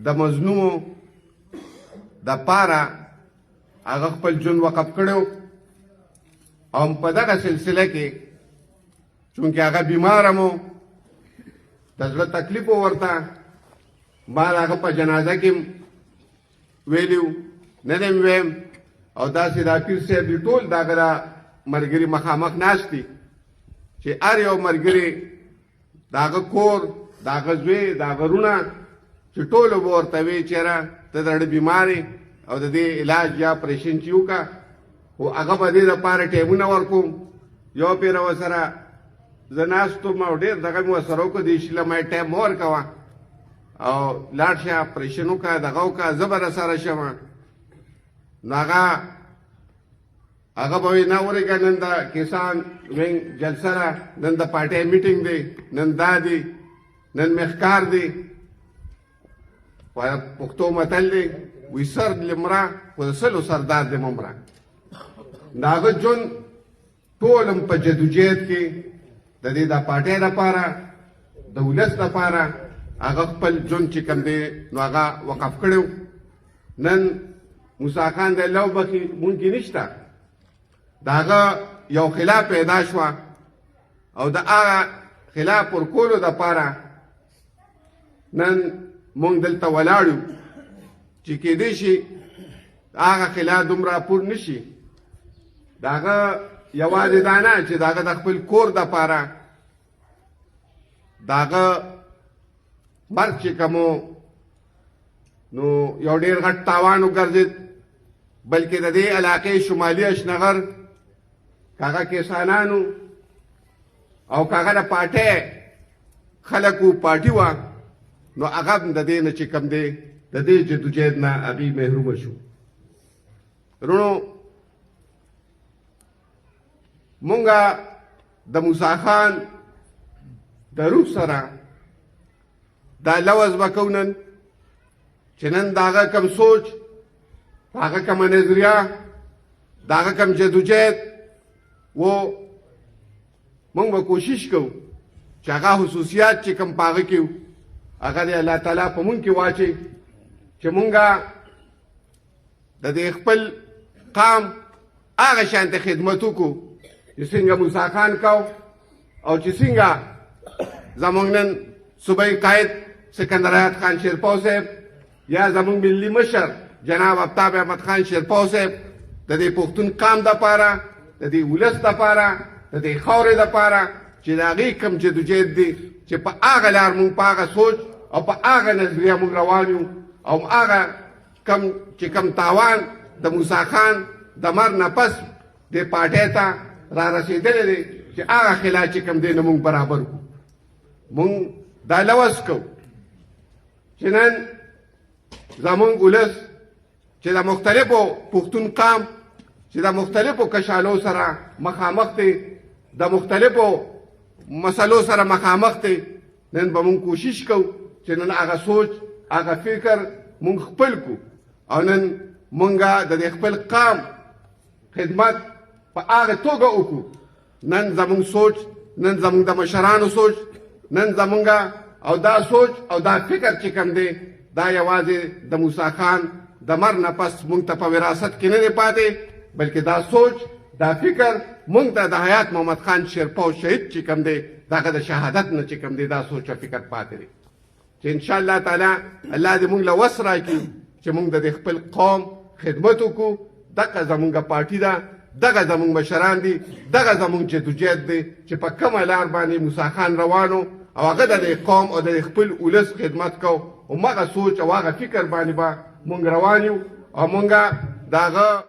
د مظلومو د پاره هغه خپل ژوند وقف کړو او په دغه سلسله کې چونکې هغه بیماره مو د زړه تکلیف ورته ما هغه په جنازه کې ویلیو نه دې ویم او داسې دا پیر صاحب دي ټول د هغه ملګري مخامخ ناست دي چې هر یو ملګري د هغه کور د هغه زوی د هغه رونه چې ټولو به ورته وی چېره ته د زړه بیمار او د دې علاج یا اپریشن چې وکړه خو هغه به دې دپاره ټایمونه ورکوم یو پیره ورسره زه ناست وم او ډېر دغه مې ورسره وکړو دې شي له ما ټایم مه ورکوه او لاړ شه اپریشن وکړه دغه وکړه زه به راسره شم نو هغه به وایي نه ورېږه نن د کسان وینګ جلسه ده نن د پارټۍ میټینګ دی نن دا دی نن مخکار دی پښتو متل دی وی سر لمره خو د سلو سردار دی ممره د هغه ژوند ټول هم په جدوجهد کې د دې د پارټۍ دپاره د ولس دپاره هغه خپل ژوند چې کوم دی نو هغه وقف کړی نن موسی خان دی الله وبخي مونږ کې نشته د هغه یو خلاف پیدا شوه او د هغه خلاف ورکولو دپاره نن مونږ دلته ولاړ یو چې کیدای شي هغه خلاف دومره پور نشي د هغه یوازې دا نه چې د هغه د خپل کور دپاره د هغه مرګ چې کومو نو یو ډېر غټ تاوان وګرځېد بلکې د دې علاقې شمالي اشنغر کاغه کسانانو او کاغه د پارټۍ خلکو پارټي وه نو هغه هم د دې نه چې کوم دی د دې جدوجهد نه هغوی محرومه شو رونو مونږه د موسی خان د روح سره دا لوز به کوو نن چې نن د هغه کم سوچ د هغه کمه نظریه د هغه کم جدوجهد و مونږ به کوشش کوو چې هغه خصوصیات چې کم په هغه کې و هغه د الله تعالی په مونږ کې واچوي چې مونږه د دې خپل قام هغه شانته خدمت وکړو چې څنګه موسی خان کو او چې څنګه زمونږ نن صوبایي قائد سکندر حیات خان شیرپاو صاحب یا زمونږ ملي مشر جناب آفتاب احمد خان شیرپاو صاحب د دې پښتون قام دپاره د دې ولس دپاره د دې خاورې دپاره چې د هغې کوم جدوجهد دی چې په هغه لار مونږ په هغه سوچ او په هغه نظریه مونږ روان یو او هغه کم چې کم تاوان د موسی خان د مرګ نه پس دې پارټۍ ته را رسېدلی دی چې هغه خلاف چې کم دی نه مونږ برابر کړو مونږ دا لوز کوو چې نن زمونږ ولس چې د مختلفو پښتون قام چې د مختلفو کشالو سره مخامخ دی د مختلفو مسلو سره مخامخ دی نن به مونږ کوشش کوو چې نن هغه سوچ هغه فکر مونږ خپل کو او نن مونږه د دې خپل قام خدمت په هغه توګه وکړو نن زمونږ سوچ نن زمونږ د مشرانو سوچ نن زمونږه او دا سوچ او دا فکر چې کوم دی دا یوازې د موسی خان د مرګ نه پس مونږ ته په وراثت کې نه دی پاتې بلکې دا سوچ دا فکر مونږ ته د حیات محمد خان شیرپاو شهید چې کوم دی دغه د شهادت نه چې کوم دی دا سوچ او فکر پاتې دی چې انشاءالله تعالی الله دې مونږ له وس راکړي چې مونږ د خپل قوم خدمت وکړو دغه زمونږه پارټي ده دغه زمونږ مشران دي دغه زمونږ جدوجهد دی چې په کومه لار باندې موسی خان روانو او هغه د قوم او د خپل ولس خدمت کو او هغه سوچ او هغه فکر باندې به مونږ روان یو او مونږه دغه